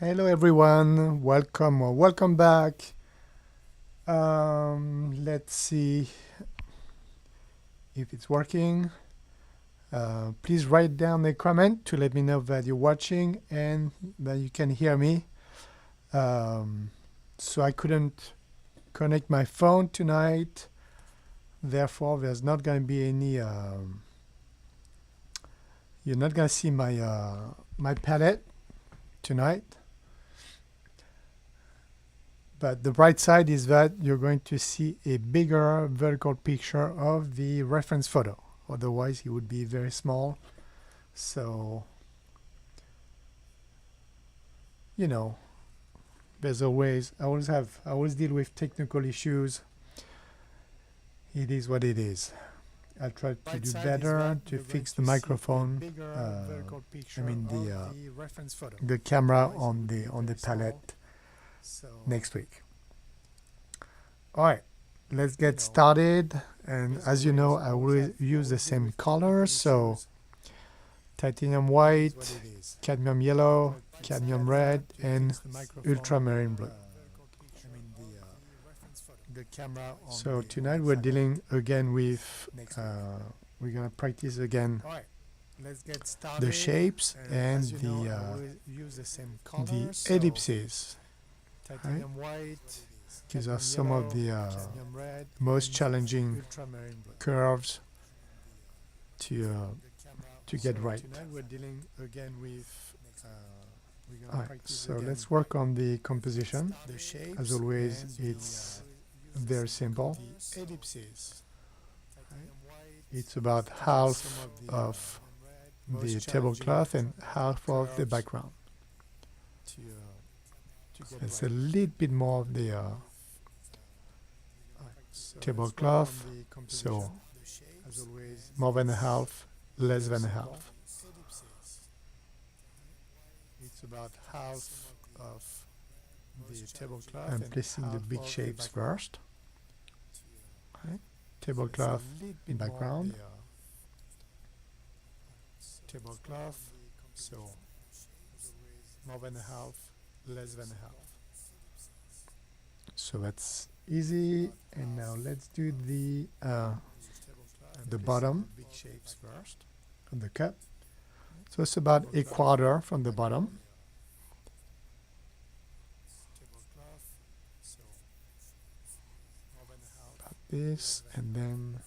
Hello everyone, welcome or welcome back. Let's see if it's working. Please write down a comment to let me know that you're watching and that you can hear me. So I couldn't connect my phone tonight, therefore there's not going to be any. You're not going to see my palette tonight. But the bright side is that you're going to see a bigger vertical picture of the reference photo. Otherwise, it would be very small. So, you know, there's always, I always deal with technical issues. It is what it is. I'll try to do better to fix the microphone. The camera on the palette next week. All right, let's get started. And as you know, I will use the same colors. So titanium white, cadmium yellow, cadmium red, and ultramarine blue. So tonight we're dealing again with, we're going to practice again the shapes and the ellipses. Right? These are some of the most challenging curves to get right. Alright, so let's work on the composition. As always, it's very simple. It's about half of the tablecloth and half of the background. It's a little bit more of the tablecloth, so more than a half, less than a half. It's about half of the tablecloth. I'm placing the big shapes first. Okay. Tablecloth in background. Tablecloth, so more than a half, less than a half. So that's easy. And now let's do the bottom of the cup. So it's about a quarter from the bottom. About this, and then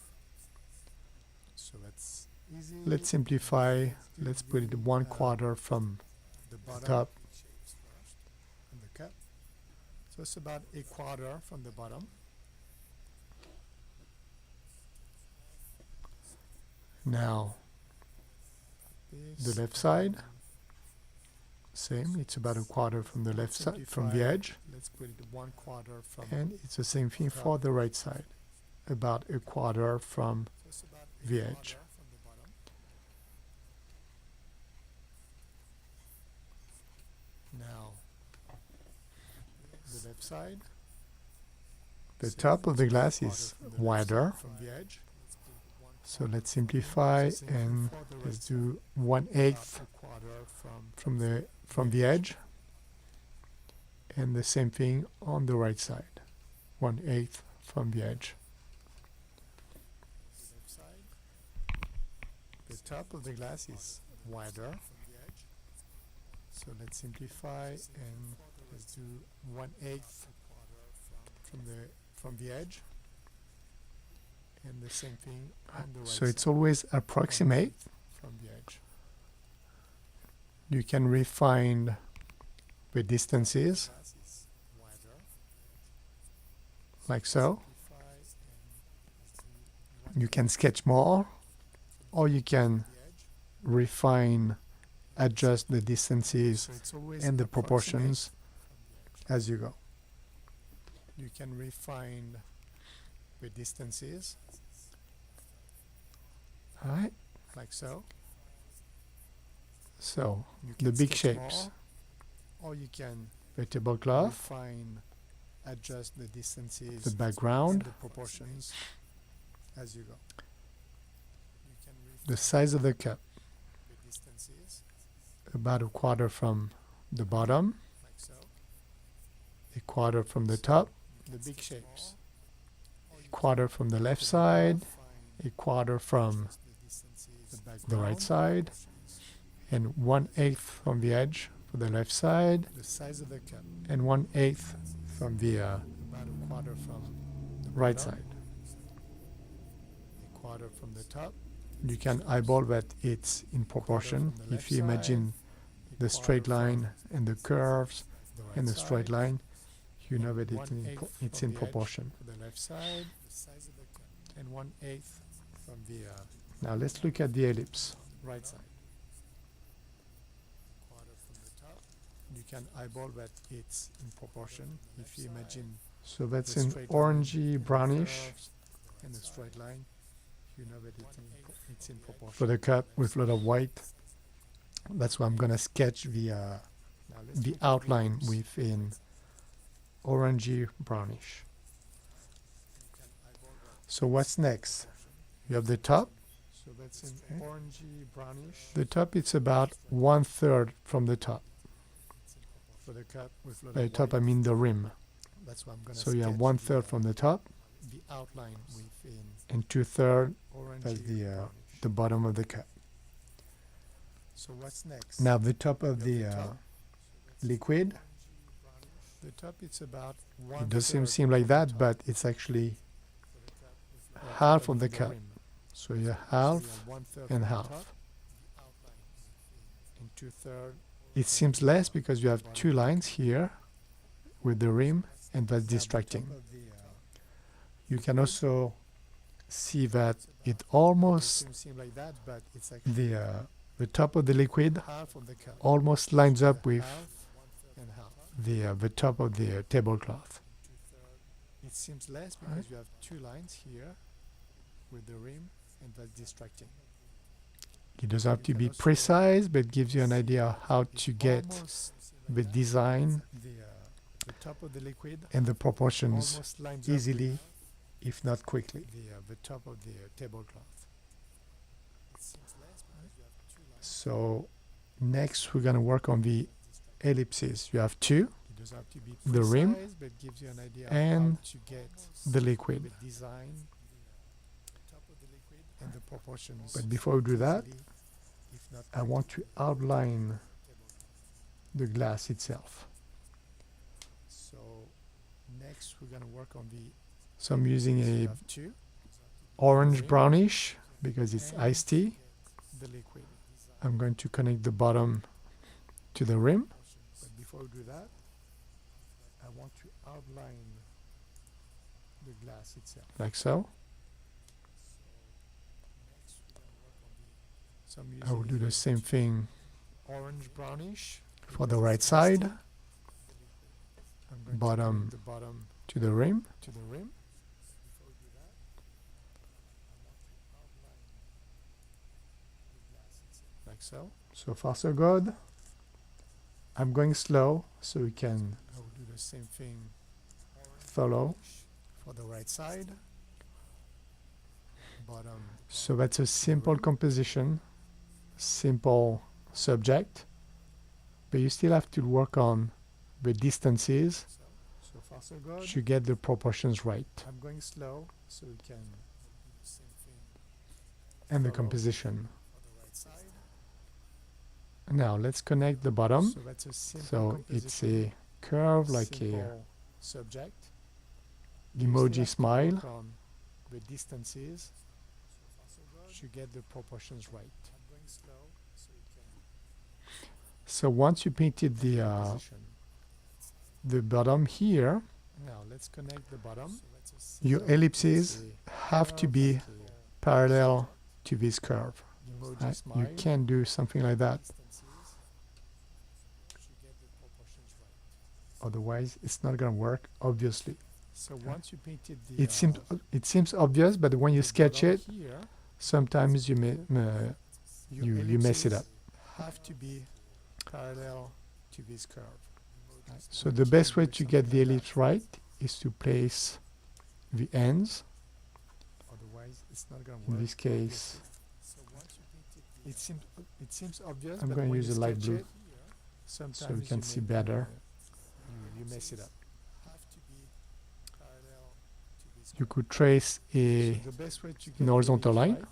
let's simplify. Let's put it 1/4 from the top. So it's about a quarter from the bottom. Now, the left side, same. It's about a quarter from the left side, from the edge. Let's put it 1/4 from. And it's the same thing for the right side, about a quarter from the edge. Now, the left side, the top of the glass is wider, so let's simplify and let's do 1/8 from the edge, and the same thing on the right side, 1/8 from the edge. The top of the glass is wider, so let's simplify and let's do 1/8 from the edge, and the same thing on the right side. So it's always approximate from the edge. You can refine the distances like so. You can sketch more, or you can refine, adjust the distances and the proportions as you go. You can refine the distances, all right, like so. So the big shapes, or you can the tablecloth, refine, adjust the distances, the background, the proportions as you go. The size of the cup, about a quarter from the bottom, a quarter from the top, the big shapes. a quarter from the left side, a quarter from the right side, and 1/8 from the edge for the left side, The size of the cup. and 1/8 from the About a quarter from the right bottom, side. a quarter from the top, You can eyeball that it's in proportion. from the left If you side, imagine the straight line and the curves the right and the straight side, line, you know that it's in from the edge proportion. for the left side, the size of the cup, and 1/8 from the Now let's look at the ellipse. right side. Quarter from the top. You can eyeball that it's in proportion. If you imagine So that's the an straight line orangey and the brownish curves and the straight line, you know that it's in proportion. for the cup with a lot of white. That's why I'm gonna sketch Now let's the look at outline ellipse. with an orangey brownish. So what's next? You have the top. So that's an orangey brownish The top it's about 1/3 from the top. for the cup with a lot By of top I white. mean the rim. That's what I'm gonna So you have sketch 1/3 from the top the outline with an and 2/3 orangey that's brownish. the bottom of the cup. So what's next? Now the top of You the have the top. liquid, The top it's about it doesn't seem like that, but it's actually half of the cup. So you have half and half. and 2/3. It seems less because you have two lines here with the rim, and that's distracting. You can also see that it almost Seem like that, but it's actually the top of the liquid half of the cup. almost lines up with Half and half. the top of the tablecloth. It seems less because Right. you have two lines here with the rim, and that's distracting. It doesn't have to be precise, but gives you an idea how to get Almost the design the top of the liquid and the proportions almost lines easily, up if not quickly. with the top of the tablecloth. So next we're gonna work on the ellipses. You have two, It doesn't have to be the rim precise, but gives you an idea and how to get the liquid. the design and the proportions. But before we do that, easily, if not I want to outline the glass itself. So next we're gonna work on the So I'm using you a have two, orange brownish because it's iced tea. the liquid. I'm going to connect the bottom to the rim. But before we do that, I want to outline the glass itself. like so. So I'm I will do using the same thing orange brownish for the right side, I'm going Bottom. to connect the bottom to the rim. to the rim. Like so. So far so good. I'm going slow so we can I will do the same thing follow. for the right side. Bottom. So that's a simple composition, simple subject, but you still have to work on the distances So far so good. to get the proportions right I'm going slow so we can and the follow composition. for the right side. Now let's connect the bottom. So that's a simple So it's composition, a curve like a simple subject. emoji smile. Work on the distances to get the proportions right. So once you painted Position. the bottom here, Now let's connect the bottom. your So ellipses it's have to be like parallel to this curve. a emoji Right? smile. You can't do something like that, otherwise it's not gonna work. Obviously, So once you painted the it seems obvious, but when you sketch bottom it, here, sometimes you may your you mess it ellipses up. have to be parallel to this curve. So the best way to get the ellipse right is to place the ends. Otherwise, it's not gonna In work. this case, It seems obvious. I'm but going to when use you a light sketch blue it, so we sometimes can you see may- better. you mess it up. you could trace an horizontal line.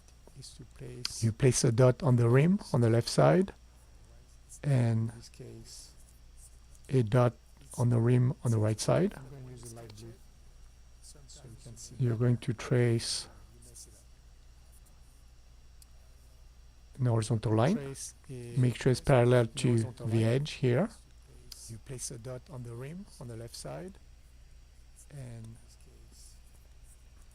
You place a dot on the rim on the left side and a dot on the rim on the right side. You're going to trace an horizontal line. Make sure it's parallel to the edge here. You place a dot on the rim on the left side and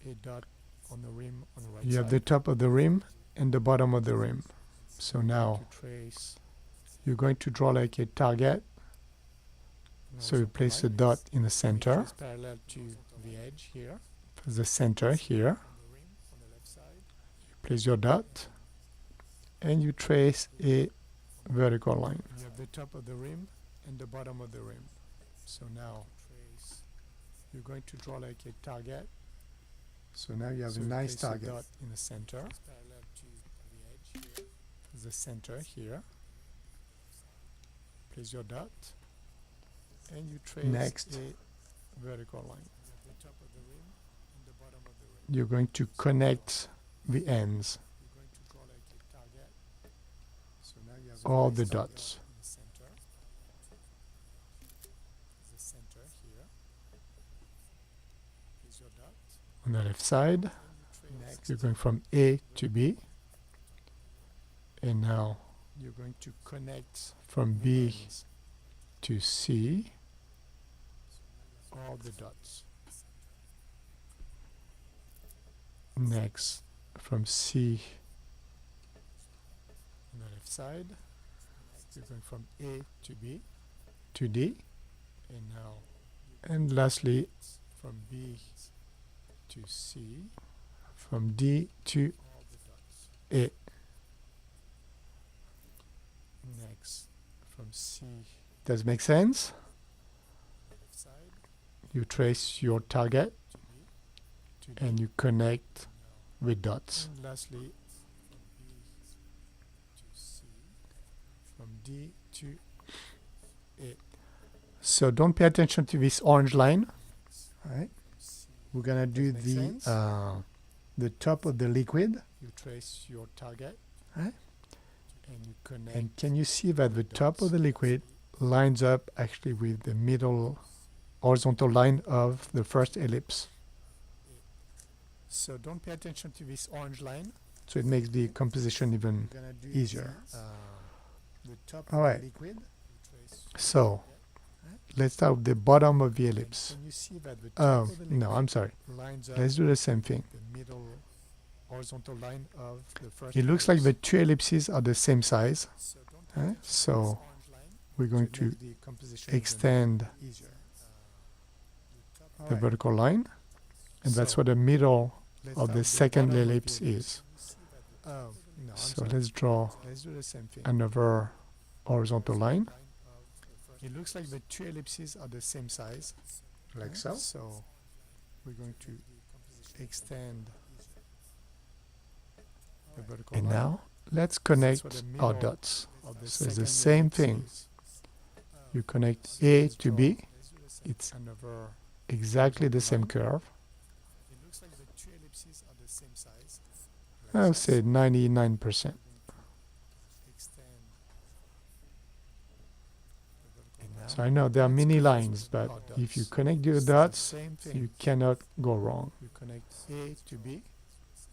a dot on the rim on the right side. You have the top of the rim and the bottom of the rim. So now you're going to draw like a target. So you place a dot in the center. Parallel to the edge here. The center here. You place your dot and you trace a vertical line. You have the top of the rim and the bottom of the rim. So now you're going to draw like a target. So now you have a nice target dot in the center. Parallel to the edge here. The center here. Place your dot and you trace next a vertical line. The top of the rim and the bottom of the rim. You're going to connect the ends. You're going to draw like a target. So now you have all the dots. In the center. The center here. Place your dot. On the left side, next you're going from A to B. And now you're going to connect from B to C all the dots. Next, from C on the left side, you're going from A to B to D. And lastly, from B to C, from D to A. Next, from C. Does it make sense? You trace your target and you connect with dots. And lastly, from B to C, from D to A. So don't pay attention to this orange line. All right. We're gonna do the top of the liquid. You trace your target. Right. And you connect. And can you see that the top of the liquid lines up actually with the middle horizontal line of the first ellipse? So don't pay attention to this orange line. So it makes the composition even easier. All right. So let's start with the bottom of the ellipse. Oh, no, I'm sorry. Let's do the same thing. Horizontal line of the first. It looks like the two ellipses are the same size. So we're going to extend the vertical line, and that's what the middle of the second ellipse is. So let's draw another horizontal line. It looks like the two ellipses are the same size, like so. So we're going to extend the vertical line. And now let's connect our dots. So it's the same thing. You connect A to B. It's exactly the same curve. I would say 99%. So I know there are many lines, but if you connect your dots, you cannot go wrong. You connect A to B.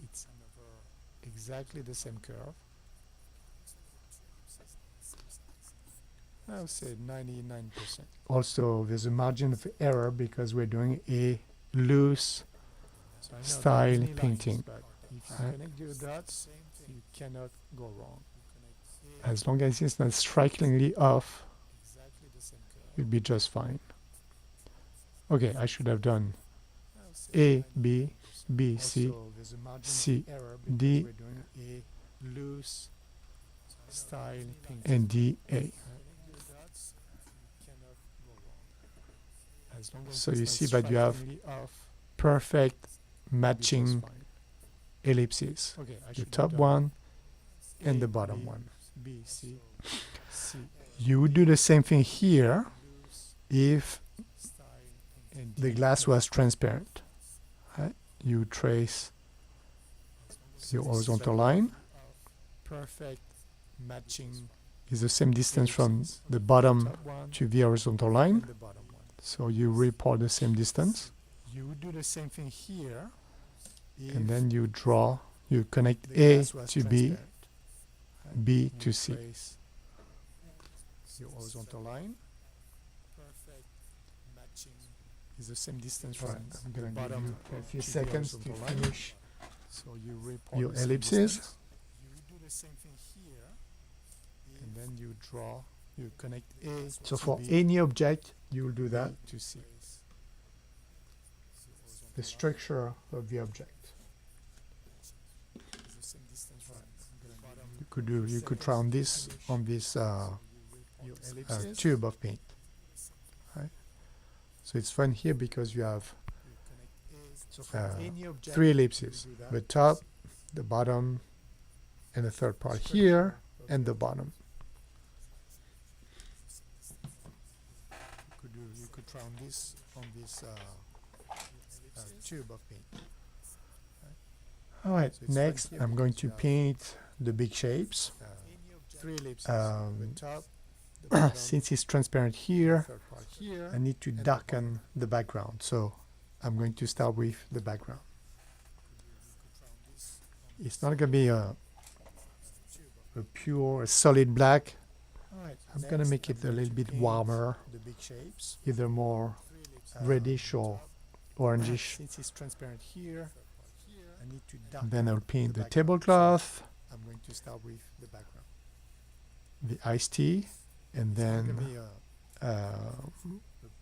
It's exactly the same curve. I would say 99%. Also, there's a margin of error because we're doing a loose style painting. If you connect your dots, you cannot go wrong. As long as it's not strikingly off, you'll be just fine. Okay, I should have done A, B, B, C, C, D, and D, A. So you see that you have perfect matching ellipses, the top one and the bottom one. You would do the same thing here if the glass was transparent. Right? you trace your horizontal line. Perfect matching Is the same distance from the bottom to the horizontal line. the bottom one. So you report the same distance. You would do the same thing here. And then you draw, you connect A to B, B to C. Your horizontal line. Perfect matching is the same distance from I'm going the to give bottom you a few to the seconds to horizontal line. finish So you report your the same ellipses. distance. You would do the same thing here. And then you draw, you connect A So to for B, any object, you will do that, to C. the structure of the object. You could try on this tube of paint. Right? So it's fun here because you have three ellipses: the top, the bottom, and the third part here, and the bottom. You could try on this tube of paint. All right. So it's Next, fun here I'm going because to you have paint the big shapes. three ellipses. Um, the top, the bottom, Since it's transparent here, third part here. I need to darken the background. So I'm going to start with the background. It's not going to be a pure, a solid black. Alright, I'm going to make it a little bit warmer, the big shapes. either more reddish or orangish. Since it's transparent here, I need to And darken then I'll paint the background. tablecloth, I'm going to start with the background. the iced tea, and It's not then gonna be a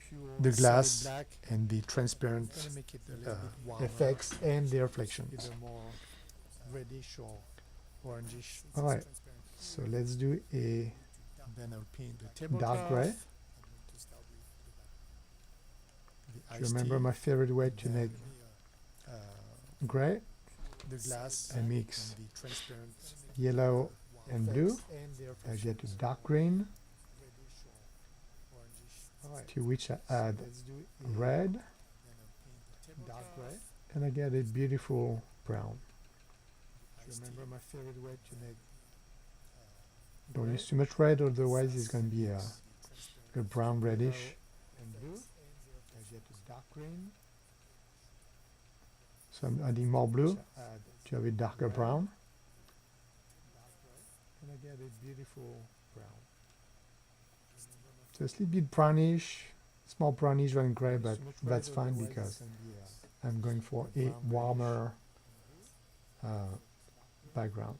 pure the solid glass black. and the transparent I'm gonna make it a little bit warmer, effects and the reflections. either more reddish or orangish. All right. So let's do a Then I'll paint the tablecloth. dark gray. The Do you iced remember tea, my favorite way to make gray? the glass I mix and the transparent yellow and blue. effects and the I reflections. get a dark green, Alright, to which I add let's do red, dark gray. and I get a beautiful brown. Do you remember my favorite way to make Don't use too much red, otherwise it's going to be a brown reddish. and blue? I get a dark green. So I'm adding more blue which I add to have a darker brown. and I get a beautiful brown. So it's a little bit brownish, small brownish and gray, but Too much that's red, fine otherwise because it's gonna be, I'm going for a brown warmer background.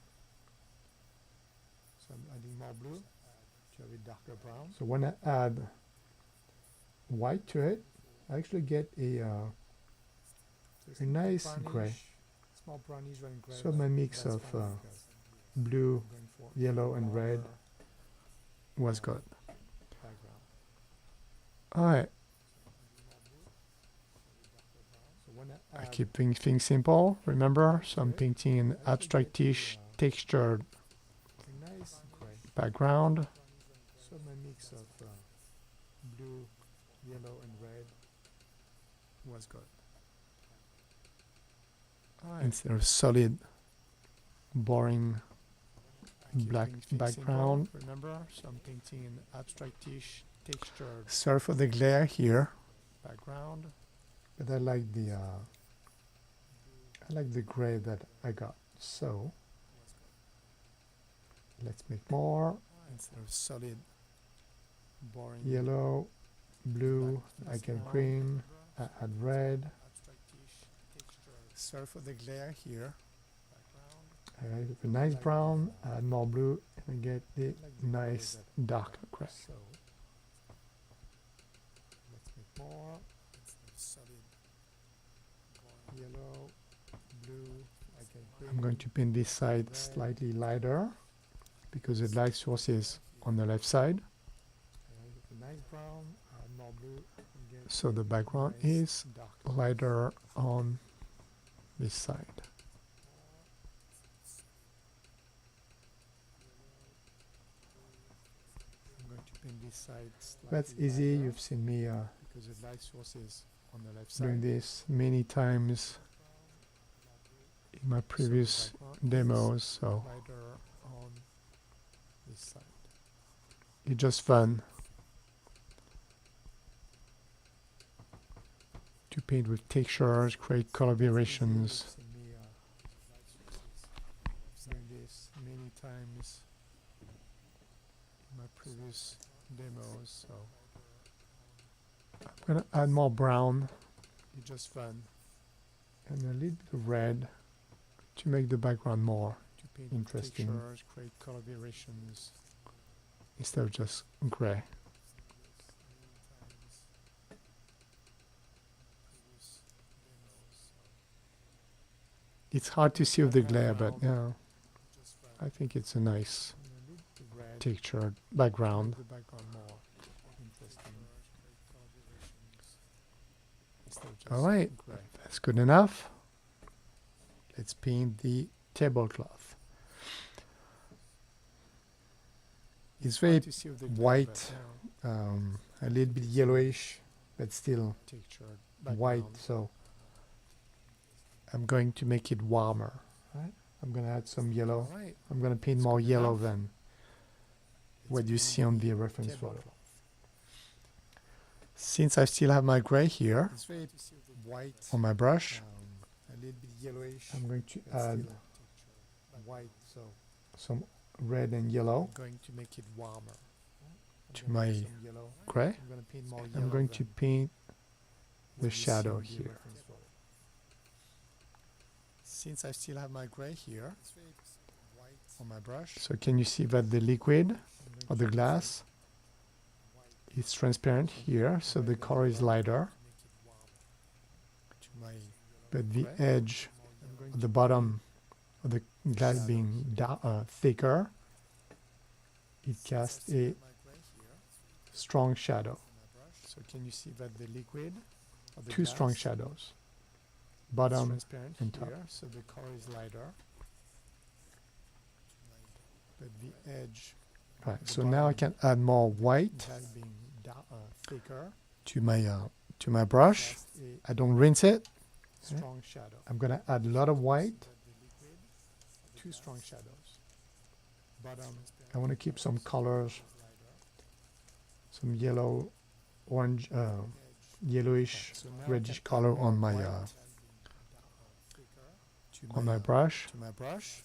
so I'm adding more blue to have a darker brown. So when I add white to it, I actually get a it's a a little bit nice brownish, gray. small brownish and gray. So my mix That's of fine because blue, I'm going for yellow, and red warmer was good. background. All right, So when I I add keep things simple. Remember, so I'm painting an abstractish textured a nice gray. background. So my mix of blue, yellow, and red was good. Alright, Instead of solid, boring I keep black things background. simple, remember, so I'm painting an abstractish textured Sorry for the glare here, background. but I like the gray that I got. So let's make more Instead of solid, boring yellow, blue. I get background. green. I add red. Abstractish textured. Sorry for the glare here. I have a nice brown. I add more blue, and I get the nice dark gray. So let's make more. Instead of solid, boring yellow, blue. I get green. I'm going to paint this side slightly lighter because the light source is on the left side. A nice brown, more blue. And get So the background nice is dark. lighter on this side. I'm going to paint this side slightly That's easy. lighter You've seen me because the light source is on the left doing side. this many times my previous demos, so lighter on this side. it's just fun to paint with textures, create color variations. Doing this many times in my previous demos, so I'm gonna add more brown it's just fun and a little bit of red to make the background more to paint interesting. with textures, create color variations. instead of just gray. It's hard to see with the glare, but yeah, I think it's a nice textured background. The background more interesting. Instead of just All right, gray. that's good enough. Let's paint the tablecloth. It's very Hard to see with the glare, white, but, a little bit yellowish, but still textured white, background. so I'm going to make it warmer. Right? I'm going to add some yellow. All right. I'm going to paint It's more good yellow enough. than what you see on the reference photo. Since I still have my gray here It's very white, on my brush, a little bit yellowish. I'm going to but add still white, so some red and yellow I'm going to make it warmer. to my Yellow. gray. I'm going to paint more yellow. I'm going to than paint what the you see shadow on the here. reference photo. Since I still have my gray here on my brush, So can you see that the liquid or the glass is transparent here, so the color is lighter, to my but the gray, edge I'm going at the bottom of the glass being thicker, it casts a strong shadow. So can you see that the liquid or the Two strong glass shadows, is bottom transparent and top. here, so the color is lighter. But the edge Right. the So now I can add more white has been thicker, to my brush. casts a I don't rinse it. strong shadow. I'm gonna add a lot of white. Two strong shadows. Bottom I want to keep some colors, some yellow, orange, yellowish, so now I reddish can color add on more my white brush. to my brush.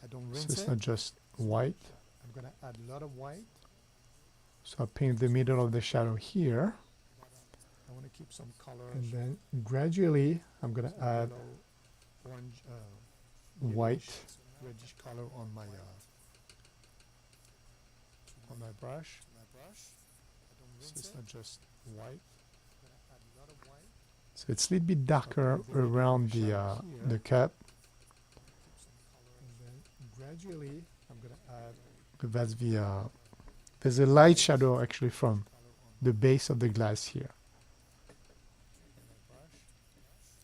I don't So rinse it's it. not just white. I'm gonna add a lot of white. So I paint the middle of the shadow here, I want to keep some colors. and then gradually I'm gonna some add yellow, orange, white reddish color on my brush. So it's not just white. So it's a little bit darker around the cup. And then gradually, I'm gonna add That's there's a light shadow actually from the base of the glass here.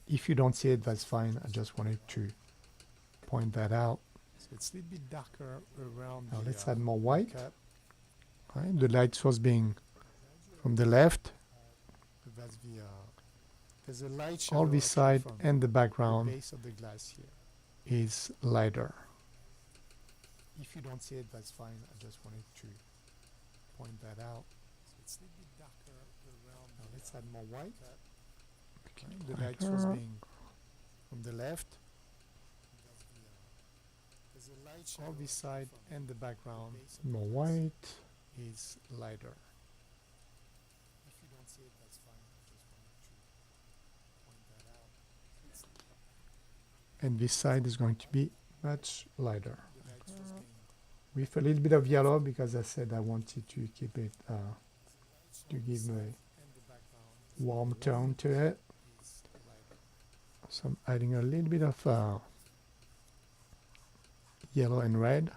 If you don't see it, that's fine. I just wanted to point that out. so it's a little bit darker around Now the let's add more white. cup. Right? The light source being from the left, That's there's a light shadow all this actually side from and the the background base of the glass here. is lighter. If you don't see it, that's fine. I just wanted to point that out. So it's a little bit darker around. Now let's add more white. The light source Lighter. being from the left. There's a light shadow all this side and the background More white. is lighter. If you don't see it, that's fine. I just wanted to point that out. And this side is going to be much lighter. The light source being With a little bit of yellow, because I said I wanted to keep it, to give a and the background warm tone to it. is lighter. So I'm adding a little bit of yellow and red.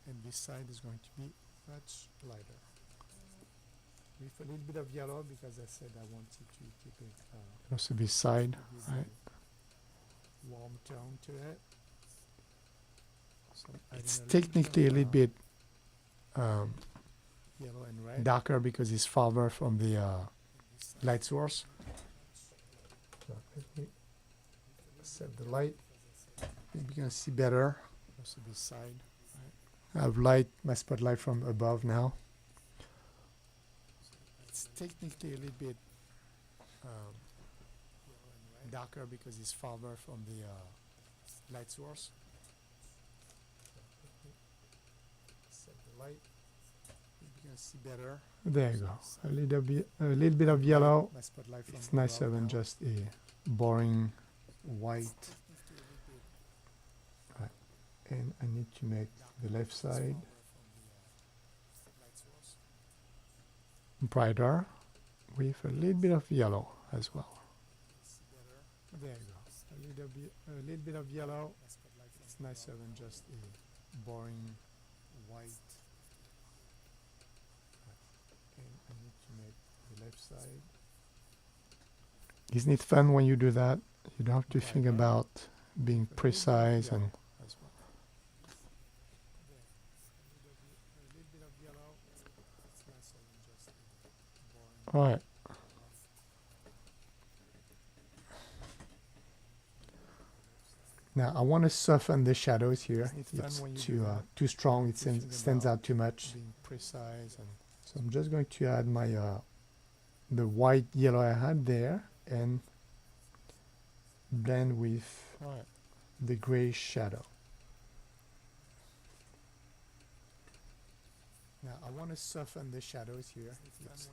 And this side is going to be much lighter. With a little bit of yellow, because I said I wanted to keep it Also this side, give right? a warm tone to it. So I'm adding It's a little technically a of, little bit yellow and red. darker because it's farther from the light source. So let me set the light. Maybe you can see better. Also this side. I have light, my spotlight from above now. It's technically a little bit darker because it's farther from the light source. Set the light. You can see better. There you go. A little bit of yellow. My spotlight from It's nicer above than now. just a boring white. Right. And I need to make the left side brighter with a little bit of yellow as well. There you go. A little bit of yellow. It's nicer than just a boring white. And I need to make the left side. Isn't it fun when you do that? You don't have to think about being precise and as well. all right. Now I want to soften the shadows here. Isn't it fun It's when you do too strong. It Thinking stands about out too much. Being precise and So I'm just going to add my the white yellow I had there and blend with the gray shadow. Now I want to soften the shadows here. It's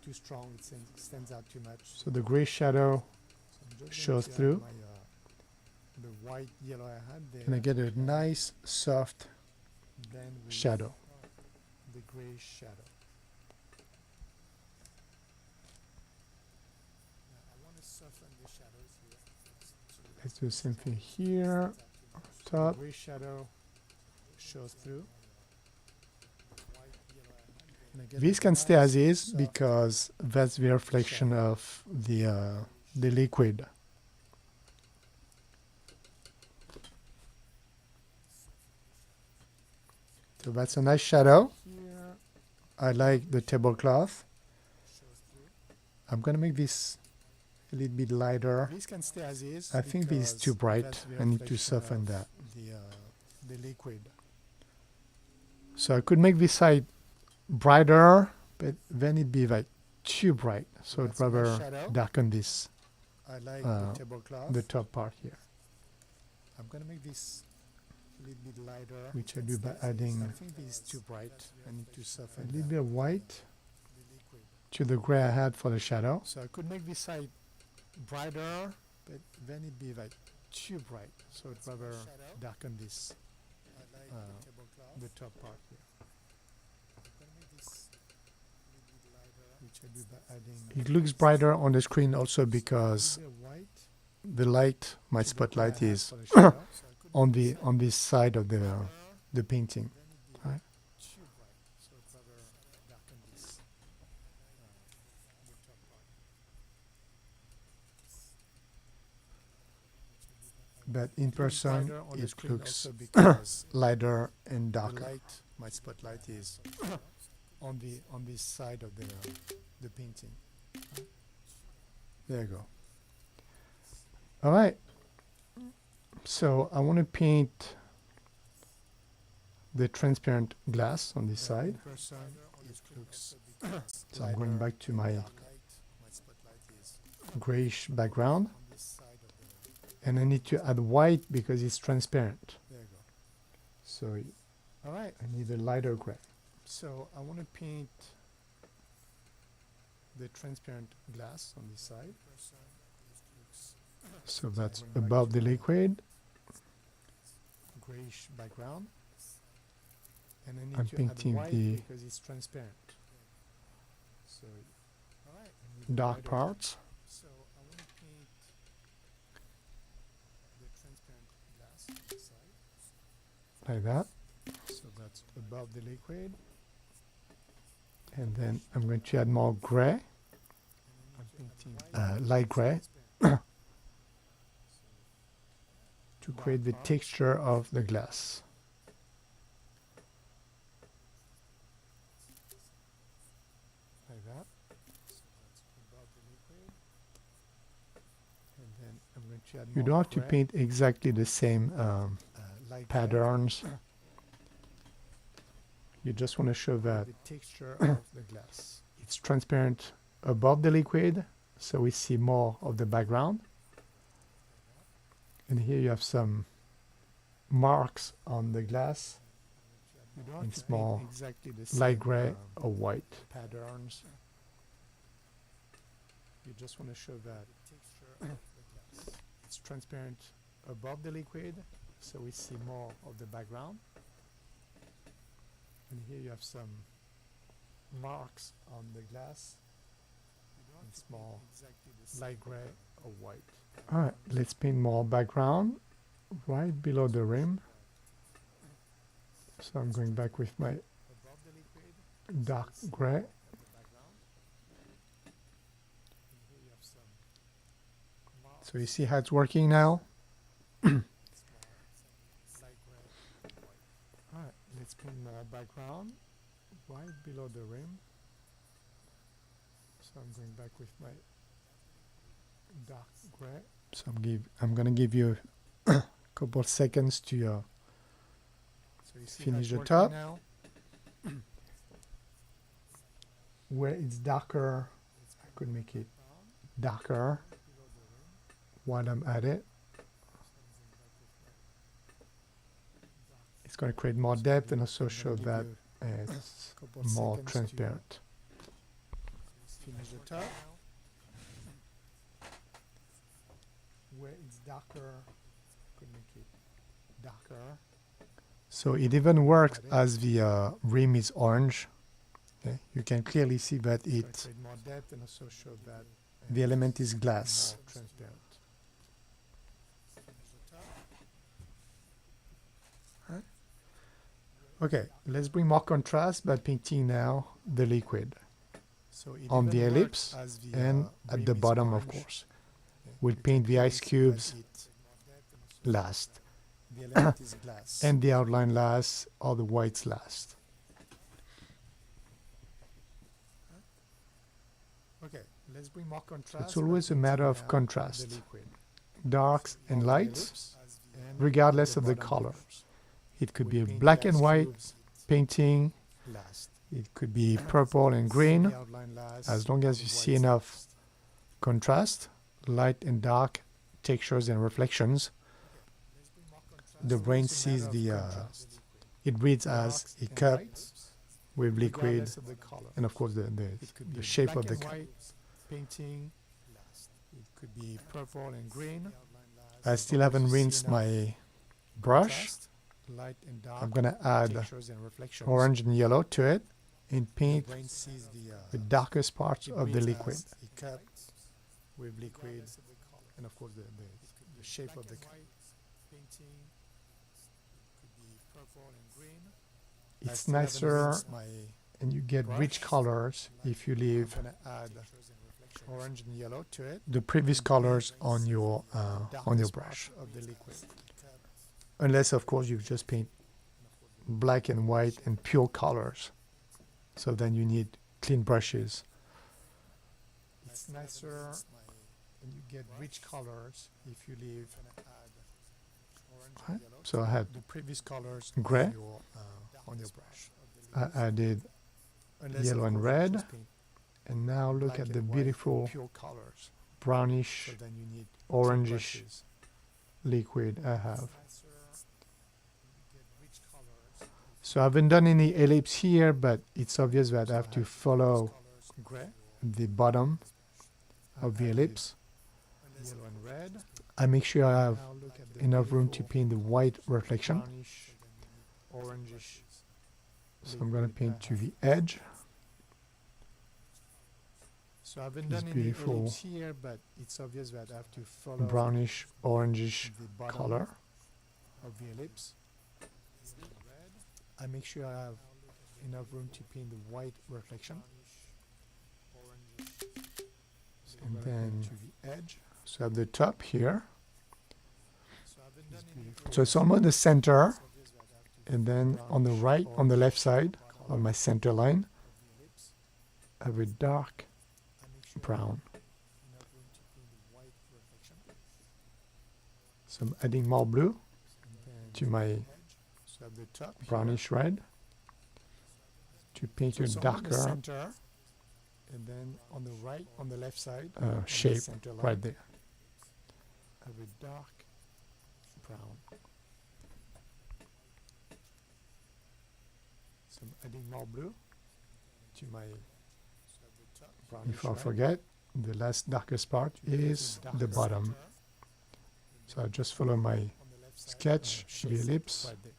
too strong. It stands out too much. So the gray shadow shows through. The white yellow I had there. And I get a nice soft shadow. The gray shadow. Let's do the same thing here. Top. Gray shadow shows through. This can stay as is because that's the reflection of the liquid. So that's a nice shadow. I like the tablecloth. I'm gonna make this a little bit lighter. This can stay as is. I think this is too bright. I need to soften that. The liquid. So I could make this side brighter, but then it'd be like too bright. So I'd That's a nice rather shadow. darken this, I like the tablecloth. the top part here, I'm gonna make this a little bit lighter. which I do by I adding think this is too bright. I need to a soften little that. bit of white The liquid. to the gray I had for the shadow. So I could make this side brighter, but then it'd be like too bright. So I'd rather darken this, the top part here. Which I do by adding It looks brighter on the screen also because a bit of white the light, my to the gray I spotlight had is for the shadow. So I could on make the on this side of brighter, the painting. then it'd be Right. too bright. So I'd rather darken this, the top part. But in person, Brighter on the it screen looks also because lighter and the darker. light, my spotlight is on this side of the painting. There you go. All right. So I want to paint the transparent glass on this side. In person, it looks So I'm going back to my darker. My spotlight is grayish background. on this side of And I need to add white because it's transparent. there you go. So All right. I need a lighter gray. So I want to paint the transparent glass on this side. So that's above the liquid. Grayish background. And I need I'm to painting add white the because it's transparent. So, all right. I need a dark lighter- parts. So I want to paint the transparent glass on this side. Like that. So that's above the liquid. And then I'm going to add more gray, I'm painting light gray, transparent. to create the texture of the glass. Like that. So that's above the liquid. And then I'm going if you had You more don't have to gray, paint exactly the same light gray, patterns. You just want to show that the texture of the glass. it's transparent above the liquid, so we see more of the background. And here you have some marks on the glass You don't in have to small paint exactly the same light gray or white. patterns. You just want to show that texture of the glass. It's transparent above the liquid, so we see more of the background. And here you have some marks on the glass in small light gray or white. Alright, let's paint more background right below the rim. So I'm going back with my dark gray. So you see how it's working now? Alright, let's paint more background right below the rim. So I'm going back with my dark gray. So I'm gonna give you a couple seconds to finish the top. Now. Where it's darker, I could make it darker while I'm at it. It's going to create more depth and also show that it's more transparent. Finish the top. Where it's darker, could make it darker. So it even works as the rim is orange. Okay? You can clearly see that Create more depth and also show that the element is glass. more transparent. Okay, let's bring more contrast by painting now the liquid So it on even the works ellipse as the, and at rim the is bottom, of orange. course. We'll paint the ice cubes It last, The element is glass. and the outline last, or the whites last. Okay, let's bring more contrast. It's always a matter of contrast, darks and On the lights, ellipse and regardless at of the bottom, color. course. It could We be a paint black the and ice white cubes painting, last. it could be purple and green, The outline last, as long as the you see whites enough last. contrast, light and dark, textures and reflections. The brain It's a matter sees of the, contrast. it reads as Darks a and cup lights, with liquid, regardless of the color. and of course It could be the a shape black of the and cup. white painting. It could be purple and green. I still haven't rinsed my brush. Contrast, light and dark. I'm gonna add textures and reflections. orange and yellow to it and The paint brain sees the darkest parts it of the reads liquid. as a cup with liquid, and of course the shape of the cup. Painting. Could be purple and green. I It's still haven't nicer rinsed my and you get rich brush. colors if you leave I'm gonna add orange and yellow to it. the previous colors on your Darkest brush. part of the liquid. Unless of course you just paint black and white and pure colors. So then you need clean brushes. It's nicer and you get rich colors if you leave. Right. So I had The previous colors Gray. on your brush. I added Unless yellow of and course you red. just paint And now look black at the and white, beautiful pure colors. brownish So then you need orangish brushes. liquid I have. Nicer, you get rich colors. So I haven't done any ellipse here, but it's obvious that I have to follow Gray, the bottom of the ellipse. yellow and red. I make sure I have Now look at the enough room to beautiful paint the white reflection. brownish, orangish. So I'm going to liquid paint I to have. the edge. So I haven't this done any beautiful ellipse here, but it's obvious that I have to follow brownish orangish the bottom color. of the ellipse. I make sure I have enough room to paint the white reflection. So I'm And gonna paint then- to the edge. So at the top here. It's beautiful. So it's almost the center. And then on the right, on the left side of my center line, I have a dark brown. So I'm adding more blue to my So at the top here, brownish red to paint so a some in the darker center, and then on the right, on the left side, on the shape center line, right there. have a dark brown. So I'm adding more blue to my brownish Before I red. forget, the last darkest part is the bottom. So I just follow my sketch, the ellipse, Right there.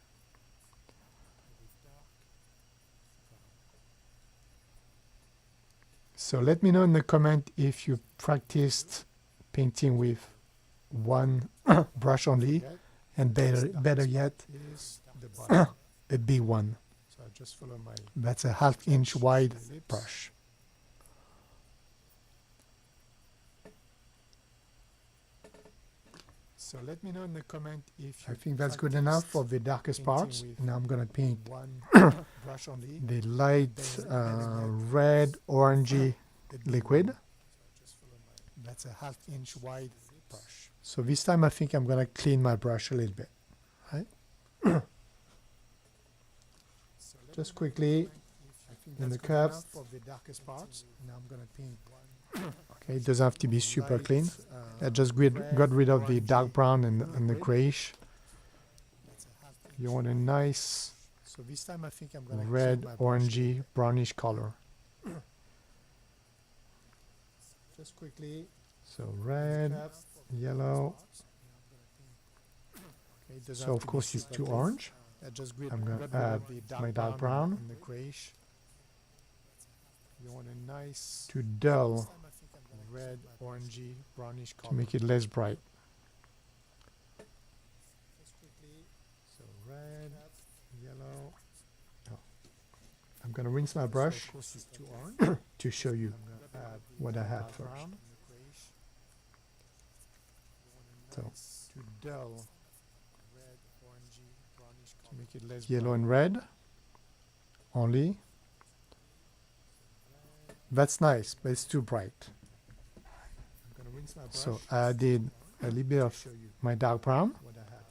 so let me know in the comment if you practiced painting with one brush only, Forget, and better yet, is the bottom. a big one. So I just follow my That's a half-inch wide ellipse. brush. So let me know in the comment if I you think that's good enough for the darkest painting parts. with Now I'm gonna paint one brush only. the light red orangey liquid. That's a half-inch wide brush. So this time I think I'm gonna clean my brush a little bit. Just quickly in the cups. For the darkest parts. Now I'm gonna paint Okay, it doesn't have to be super clean. I just got rid of the dark brown and the grayish. You want a nice So this time I think I'm gonna red, clean my brush. orangey, brownish color. Just quickly. So red, Cups. yellow. Okay, it doesn't So have of to be course it's super too clean. orange. I just I'm gonna got rid add of the my dark brown. and the grayish. You want a nice To dull, red, orangey, brownish color. to make it less bright. Just quickly. So red, yellow. Oh. I'm gonna rinse my brush So of course it's too orange. to show you I'm gonna add what I had dark first. brown and the grayish. So To dull red, orangey, brownish color. To make it less yellow bright. and red only. That's nice, but it's too bright. I'm gonna rinse my brush. So I did a little bit of show you my dark brown, what I had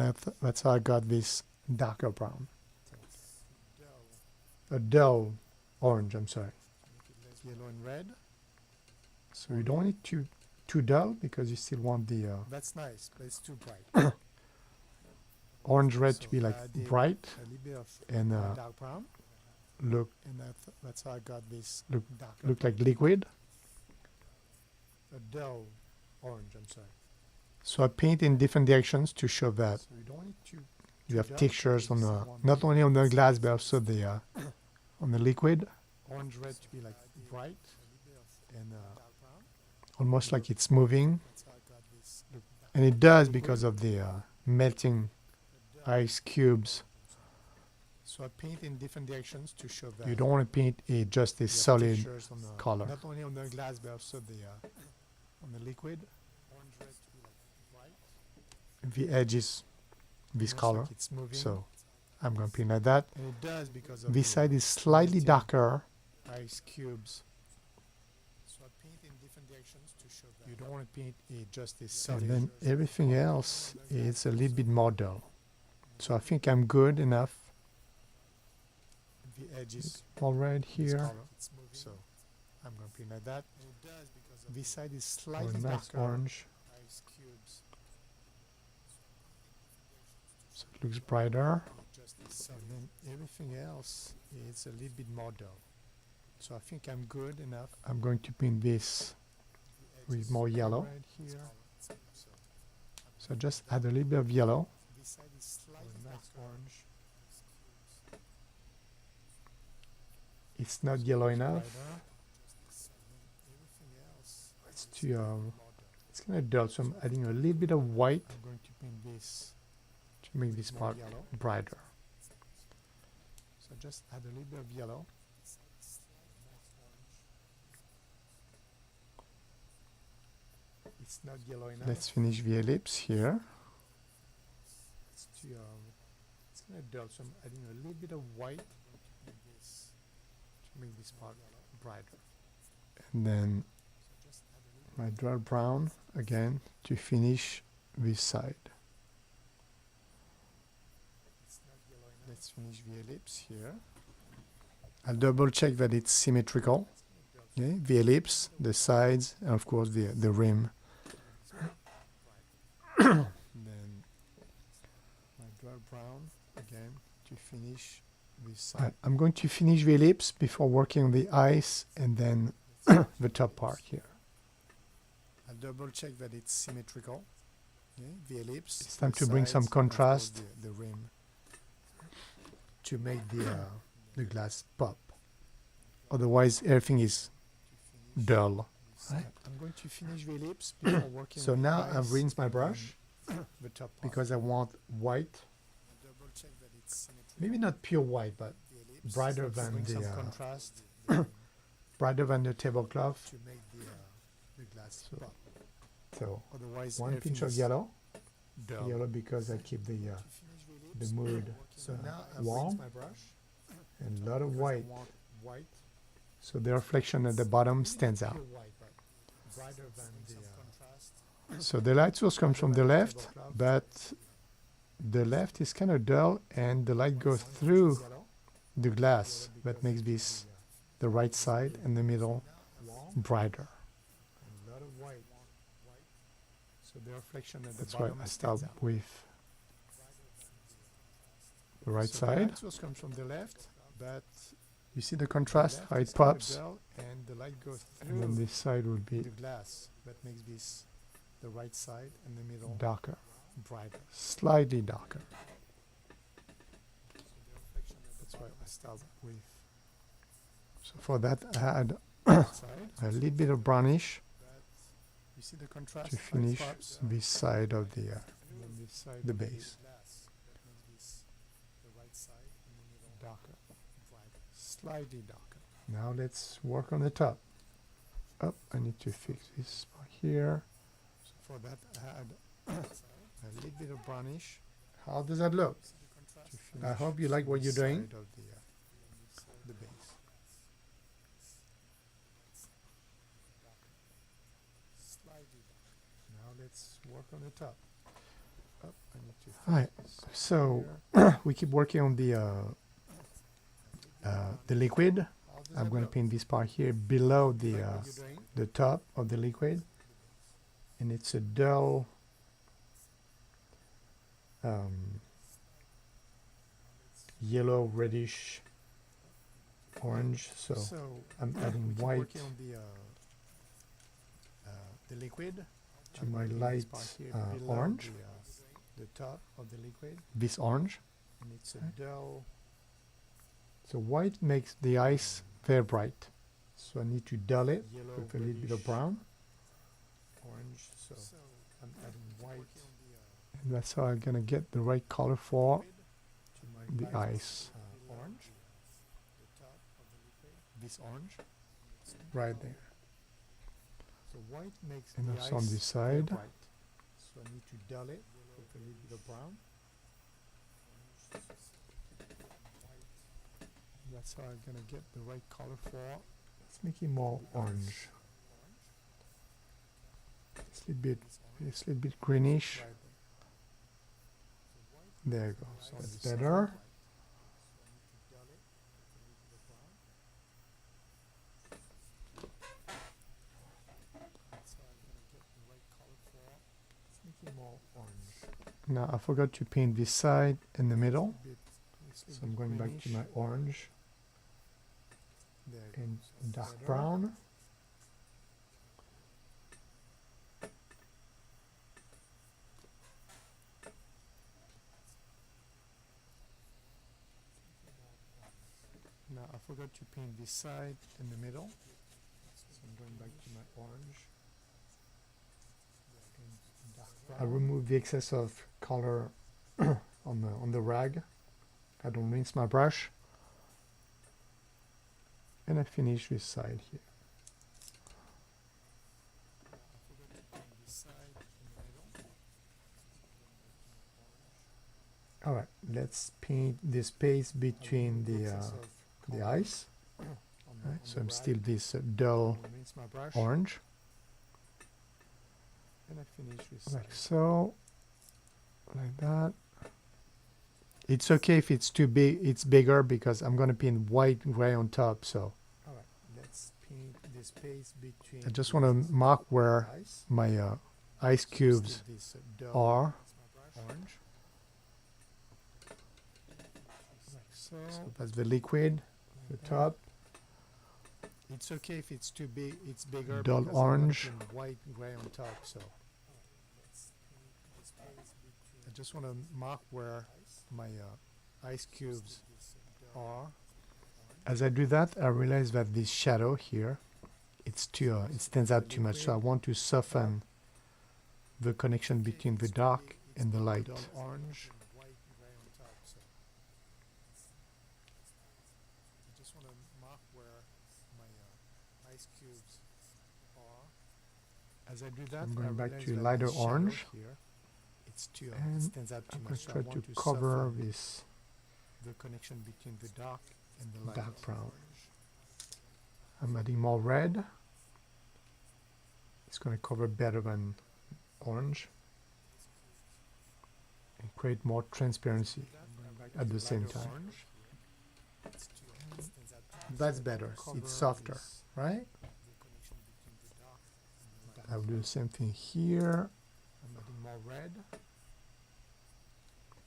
first. and that's how I got this darker brown. Dull, A dull orange, I'm sorry. make it less yellow and red. So you don't want it too dull because you still want the That's nice, but it's too bright. orange red to So be like I did bright a little bit of and dark brown, look and that's how I got this Look- darker, look like liquid. a dull orange. I'm sorry. So I paint in different directions to show that So you don't want it to. you have dull, textures on it's the one not only on the glass but also the on the liquid, orange red to be like bright, and almost like it's moving, that's how I got this. and it does because of the melting ice cubes. So I paint in different directions to show that You don't want to paint just a you have solid textures on the, color. not only on the glass but also on the liquid. Orange red to be like bright, The edge is this almost color, like it's moving. so I'm going to paint like that. And it does because of This the side is slightly melting darker, ice cubes. So I paint in different directions to show that you don't want to paint just a solid. and then everything else is a little bit more dull. So I think I'm good enough. The edge is All red this here. color. So I'm going to paint like that. This side is Or slightly a nice darker. orange. Ice cubes. So it looks brighter. And then everything else is a little bit more dull. So I think I'm good enough. I'm going to paint this with more yellow. Red here. So just add a little bit of yellow. This side is slightly nice orange. It's not yellow enough. Brighter. Everything else. It's too it's kind of dull, so I'm adding a little bit of white I'm going to paint this to make this more part yellow. brighter. So just add a little bit of yellow. It's not yellow enough. Let's finish the ellipse here. It's too it's kind of dull, so I'm adding a little bit of white to make this part brighter. And then my dark brown again to finish this side. Let's finish the ellipse here. I'll double check that it's symmetrical. Okay? The ellipse, the sides, and of course the rim. Then my dark brown again to finish this side. I'm going to finish the ellipse before working on the ice and then the top part here. I'll double check that it's symmetrical. Okay? The ellipse. It's time the to bring some sides, and of course contrast the rim. to make the glass pop. Otherwise, everything is dull. Right. I'm going to finish the ellipse before working. So on now the I've ice rinsed my and brush the top part. because I want white, Double check that it's symmetrical. maybe not pure white, but The ellipse, brighter to than bring some the contrast brighter than the tablecloth. to make the glass So- pop. So Otherwise, one everything pinch of is yellow, dull. yellow because I keep To finish the ellipse, mood so now I've warm. rinsed my brush. and a lot of because I white. want white. So the reflection at the bottom stands out. Pure white, but brighter than the So the light source comes from the left, but the left is kind of dull and the light goes through yellow. the glass that makes this the right side and the middle Warm. brighter. A lot of white. So the reflection at the That's why bottom I start stands out. with the right So the side. light source comes from the left, but You see the the contrast, left how is it kinda pops, dull and the light goes and then through this side will be the glass that makes this the right side and the middle darker, brighter. slightly darker. That's why I start with So for that I add side. a little bit of brownish You see the contrast to how it finish pops, this side of and then this side the will be base. glass that makes this the right side and the middle darker, brighter. Slightly darker. Now let's work on the top. Oh, I need to fix this part here. So for that I add a little bit of brownish How does that look? to finish I hope you like what you're this doing. side of the base. Slightly darker. Now let's work on the top. Oh, I need to fix Alright, this so here. we keep working on the liquid. How does I'm that going to look? paint this part here below Like what you're doing? the top of the liquid, and it's a dull yellow reddish orange. So I'm adding we keep white working on the liquid to I'm my working this light part here below orange. the top of the liquid, This orange. and it's a dull. So white makes the ice very bright. So I need to dull it Yellow with a little bit of reddish brown, orange. So I'm adding white and that's how I'm gonna get the right color for to my the light, ice orange. The top of the liquid. This orange. right there. So white makes And the also on ice this very side. bright. So I need to dull it with a little bit of brown. That's how I'm gonna get the right color for. Let's make it more orange. It's a little bit greenish. Right There you go. So on That's this side. better. Now I forgot to paint this side in the middle, so I'm going back to my orange and dark brown. Now I forgot to paint this side in the middle, so I'm going back to my orange and dark I brown. remove the excess of color on the rag. I don't rinse my brush, and I finish this side here. All right, let's paint the space between the ice. Right, so I'm still this dull Rinse my brush orange, and I finish this like so. that. It's okay if it's too big, it's bigger because I'm going to paint white gray on top. So All right, let's paint the space between. I just want to mark where ice. my ice cubes This dull are. orange. Like so. So that's the liquid, the top. It's okay if it's too big, it's bigger. Dull because I'm gonna orange. paint white gray on top. So I just want to mark where my ice cubes are. As I do that, I realize that this shadow here, it stands out too much. So I want to soften the connection between the dark and the light. Dull orange. I just want to mark where my ice cubes are. As I do that, I'm going I back realize to that lighter this shadow orange. Here, it And stands out too I'm going much. to So I try want to to cover soften this the connection between the dark and the light. dark brown. I'm adding more red. It's going to cover better than orange and create more transparency at the same time. That's better. It's softer, right? I'll do the same thing here. I'm adding more red.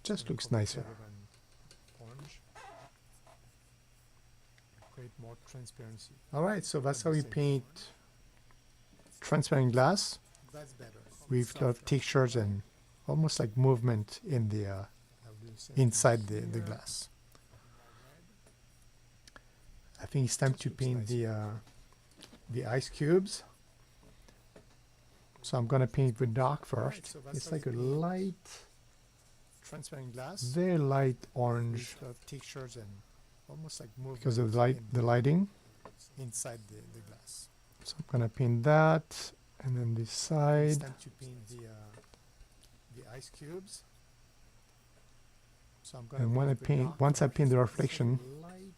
Just looks nicer. Orange. Create more transparency. All right, so that's how we paint transparent glass That's better. with a lot of textures and almost like movement in the inside the glass. I think it's time to paint the ice cubes. So I'm gonna paint with dark first. It's like a light, Transparent glass. very light orange With textures and almost like movement because of the lighting. inside the glass. So I'm gonna paint that, and then this It's side. time to paint the ice cubes. So I'm gonna And when I with paint, dark once I orange. paint the It's reflection, light,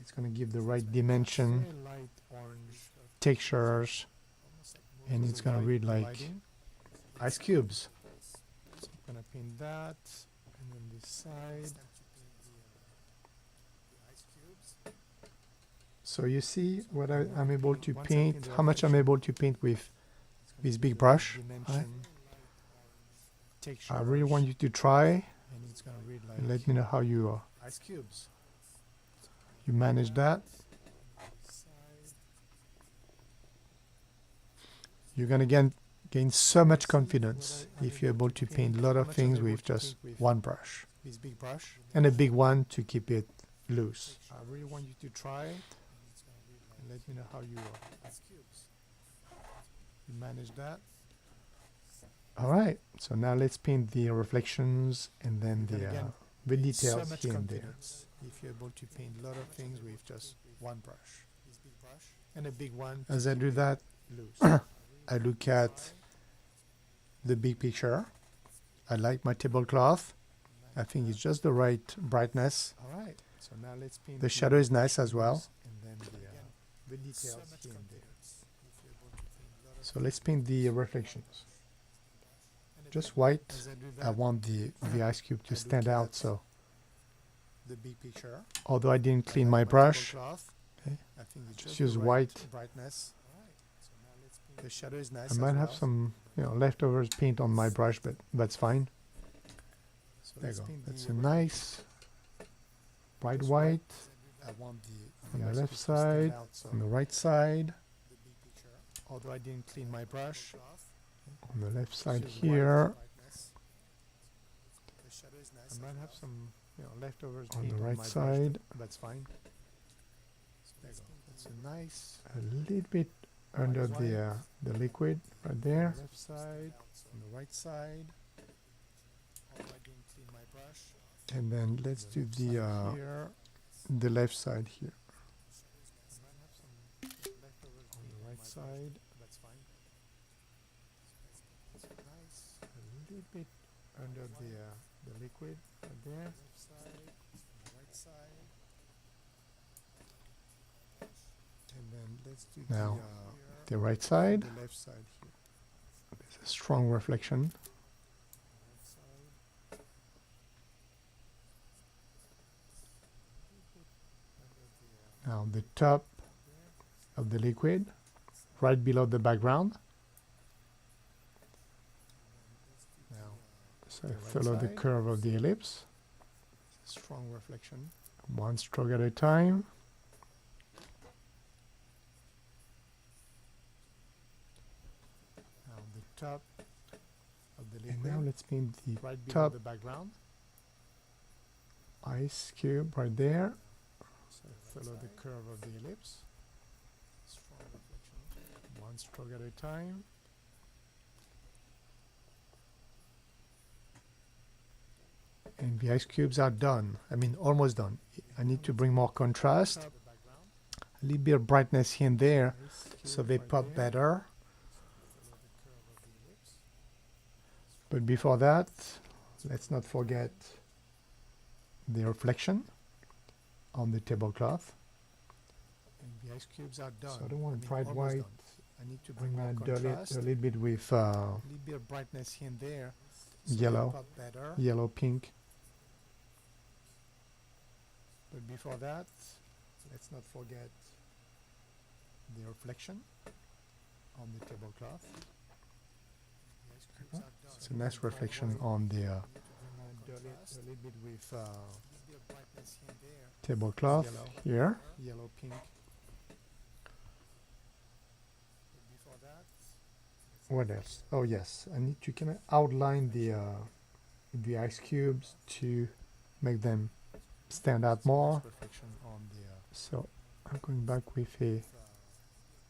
it's gonna give the right dimension, very light orange. textures, Almost like and movement it's of gonna light- read like lighting. ice cubes. So I'm gonna paint that, and then this side. So you see what I'm able to paint, how much I'm able to paint with this big brush. Right? I really want you to try And it's gonna read like and let me know how you ice cubes. you manage that. You're gonna gain so much confidence if you're able to paint a lot of things with just one brush This big brush. and a big one to keep it loose. I really want you to try and let me know how you manage that. All right, so now let's paint the reflections and then And again, the so details much here and there. confidence if you're able to paint a lot of things with just one brush. And a big one to As I keep do it that, loose. I look at the big picture. I like my tablecloth. I think it's just the right brightness. All right. So now let's paint The shadow is nice as well. and then the details here and there. So let's paint the reflections. Just white. As I do I that, want the ice cube to stand out. So the big picture. although I didn't I clean like my brush, tablecloth. okay, I think it's just the use right white. brightness. The shadow is nice. I might as have well. some leftovers paint on my brush, but that's fine. So There you let's go. paint That's the a nice bright just white I want on the ice left cube to stand side, out, so on the right side, although I didn't clean my brush, on the left side just white. here, I might have some leftovers on paint the on right my brush, side, but that's fine. There you go. That's a nice a little bit under the liquid right there. left side, on the right side. Although I didn't clean my brush, And then let's do left side the here. the left side here. I might have some leftovers On paint the right my brush, side, that's fine. That's nice. a little bit under the liquid right there. Left side, on the right side. And then let's do Now, the The right side, the left side here. there's a strong reflection. Left side. Now the top of the liquid, right below the background. Now, So the follow right the side. curve of the ellipse, Strong reflection. one stroke at a time. Now the top of the And liquid, now let's paint the right below top the background. ice cube right there. So follow the curve of the ellipse. Strong reflection. One stroke at a time. And the ice cubes are done. I mean, almost done. I need to bring more contrast, Top of the background. a little bit of brightness here and there, Ice so cube they right pop there. better. Follow the curve of the ellipse. But before that, let's not forget the reflection on the tablecloth. And the ice cubes are done. So I don't want I mean, bright almost white. done. I need to I'm bring more going to dull it contrast. a little bit with A little bit of brightness here and there. So they yellow, pop better. yellow, pink. But before that, let's not forget the reflection on the tablecloth. The ice cubes are done. It's a nice reflection on the Dull it a little bit with uh, a little bit of brightness here and there. tablecloth Yellow. here. Yellow, pink. But before that, What else? Oh yes, I need to kind of outline the ice cubes to make them stand out more. reflection on the So I'm going back with a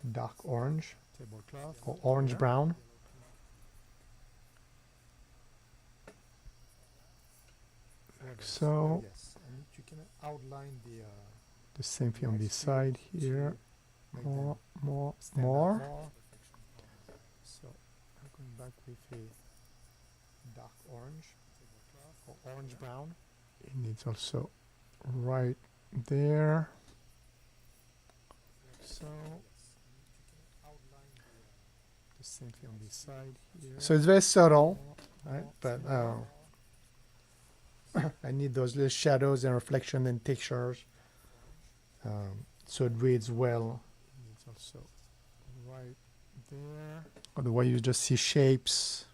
dark orange tablecloth. or orange Here. brown. Like so. Yes, I need to kind of outline The same thing on this side here. make More, them more, stand out more. So I'm going back with a dark orange or orange brown. It needs also right there. So the same thing on this side here. So it's very subtle, More, right? more, But more. I need those little shadows and reflection and textures, so it reads well. It's also right there. Otherwise, you just see shapes,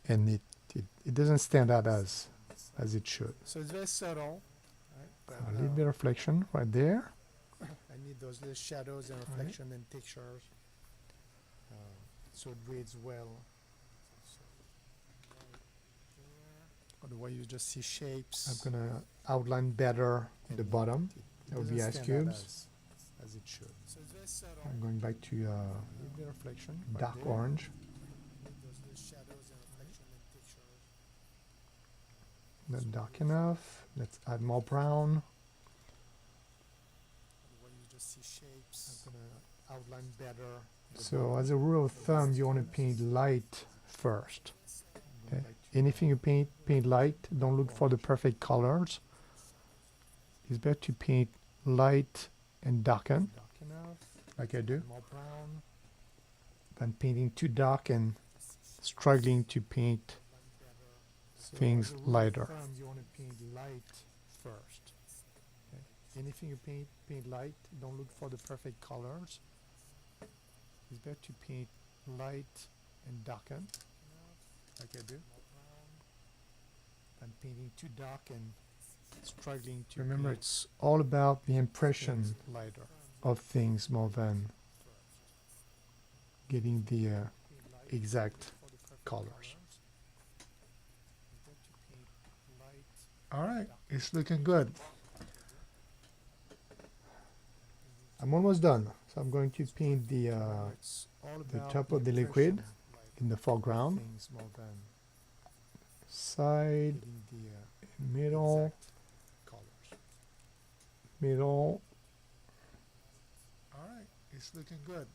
and it doesn't stand out as it should. So it's very subtle. Right? But, A little bit of reflection right there. I need those little shadows and reflection and textures, so it reads well. Otherwise, you just see shapes. I'm gonna outline better the bottom It of the doesn't ice stand out cubes. as it should. So it's very subtle. I'm going back to A little bit of reflection. right dark there. orange. Need those little shadows and reflection and textures. Not dark enough. Let's add more brown. Otherwise, you just see shapes. I'm gonna outline better. the So bottom. as a rule of thumb, you want to paint light first. I'm going Okay. back to Anything you paint light. Don't look for the perfect colors. It's better to paint light and darken, dark enough. like I do, More brown. than painting too dark and struggling to paint So things as a rule of lighter. thumb, you want to paint light first. Okay. Anything you paint light. Don't look for the perfect colors. It's better to paint light and darken, like I do, than painting too dark and struggling to Remember, paint it's all about the impression things lighter. of things more than getting the exact colors. All right, it's looking good. I'm almost done. So I'm going to paint the top of the liquid in the foreground, Things more than side, getting the middle, exact colors. middle, All right, it's looking good.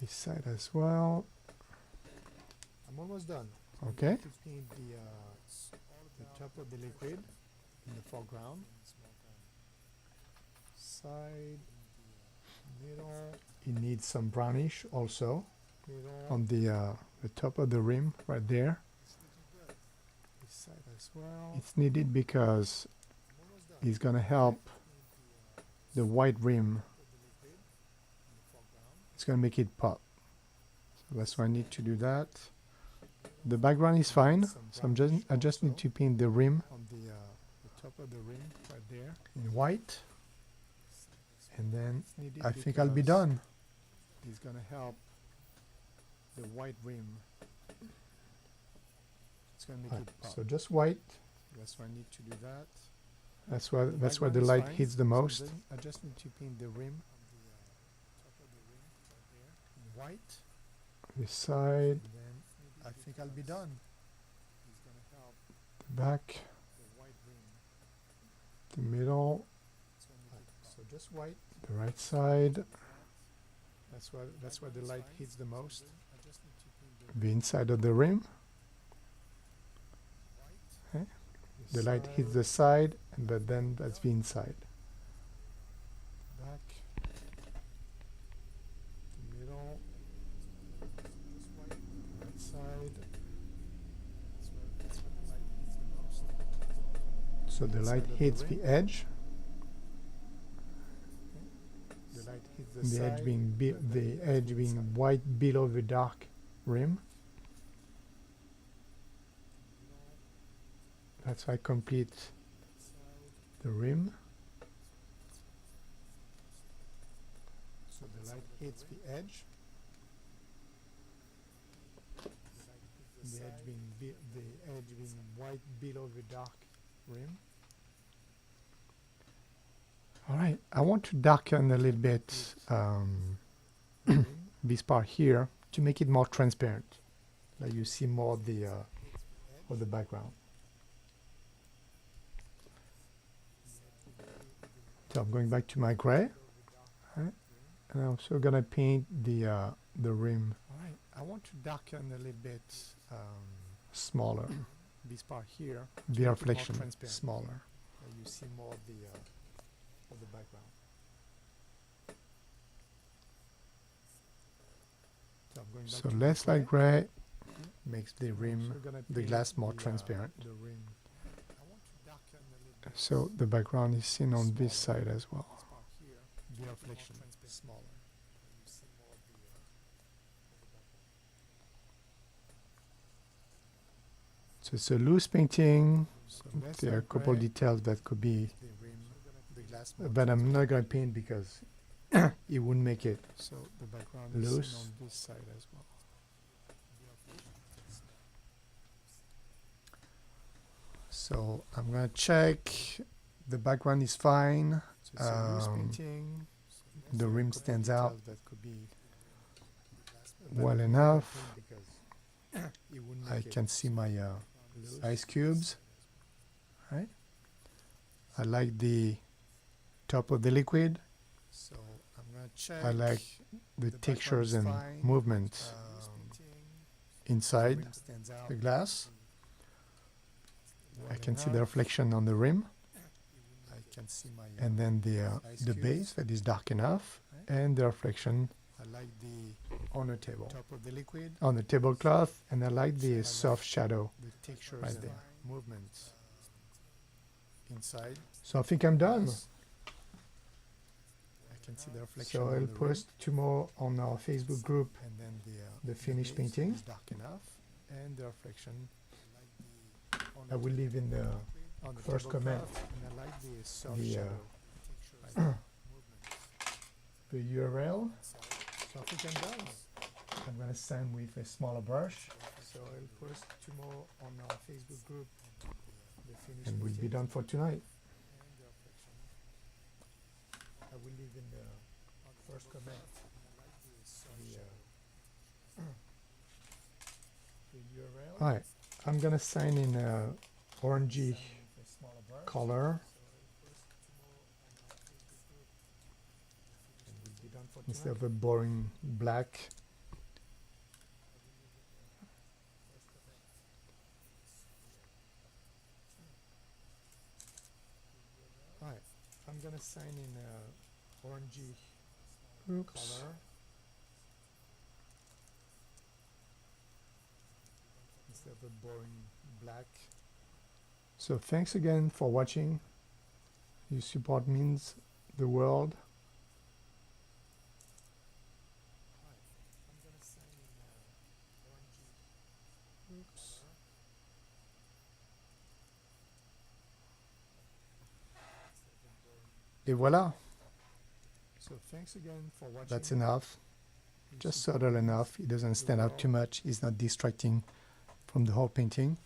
this side as well. I'm almost done. Okay. To paint the top of the liquid in the foreground, side, middle, It needs some brownish also middle, on the top of the rim right there. this side as well. It's needed because I'm almost done. it's gonna help the white rim. It's going to make it pop. So that's why I need to do that. The background is fine, so I just need to paint the rim on the top of the rim right there. in white, and then Needed I think I'll be because done. It's gonna help the white rim. It's gonna make Right, it pop. so just white. That's why I need to do that. That's where the background is light fine, hits the so most. I just need to paint the rim on the top of the rim right there in white. This side, And then I think I'll be done. It's gonna help the back, the white rim. the middle, It's gonna make it pop. So just white. the right side, That's where the light hits the most. I just need to paint the inside of the rim. white. Okay. The light hits the side, but then that's the inside. Back. The middle. Just white. Right side. That's where the light hits the most. So the light Inside of hits the the rim. edge, The light hits the the side. edge being but then the it's edge the being inside. white below the dark rim. That's how I complete the rim. So the light hits the edge. The edge being white below the dark rim. All right, I want to darken a little bit this part here to make it more transparent. Like you see more of the background. So I'm going back to my gray, right? And I'm also gonna paint the rim All right, I want to darken a little bit smaller, this part here. to the make it more reflection transparent. smaller. You see more of the background. So I'm going back So to less the light gray makes the I'm rim, also gonna the paint glass more the, transparent. The rim. I want to darken a little bit So the background is seen on this side as well. this part here. The reflection smaller. You see more of the background. So it's a loose painting. So less There are a light couple gray, details that could be, the rim, the glass more but I'm not gonna paint because it wouldn't make it. So the background is Loose. seen on this side as well. So I'm gonna check. The background is fine. So it's a loose Um, painting. the There are a rim couple stands details out that could be well I'm not gonna enough. paint because it wouldn't I make it can see my loose. ice cubes. Right. I like the top of the liquid. So I'm gonna check. I like the background textures is and fine. movements Loose painting. inside Rim stands out the glass. well I can see the enough. reflection on the rim, I can see my and then ice the cubes. base that is dark enough, Right. and the reflection I like the on the table, top of the liquid, on the tablecloth, and I like the I like soft shadow. the textures Right and there. movements inside. So I think I'm done. I can see the reflection So on I'll the rim, post tomorrow on our Facebook group and then the finished base painting. is dark enough, and the reflection. on I the will leave in the on the first comment tablecloth, and I like the soft the, shadow. Right there. the URL. So I think I'm done. I'm gonna sign with a smaller brush, So I'll post tomorrow on our Facebook group the finished and we'll be painting done for tonight. and the reflection. I will leave in the first comment the URL. All right, I'm gonna sign in orangey with a smaller brush. color And we'll be done for instead tonight. of a boring black. Alright, I'm gonna sign in orangey Oops. color instead of a boring black. So thanks again for watching. Your support means the world. Oops. Et voilà, So thanks again for watching. that's enough. It's Just super subtle nice. enough. It doesn't The stand out too world. much. It's not distracting from the whole painting.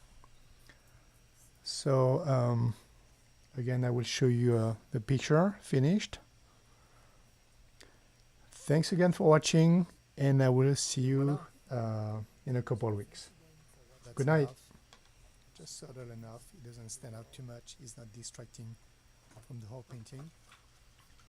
So again, I will show you the picture finished. Thanks again for watching, and I will see you in a couple of weeks. Good night. Just subtle enough. It doesn't stand out too much. It's not distracting from the whole painting.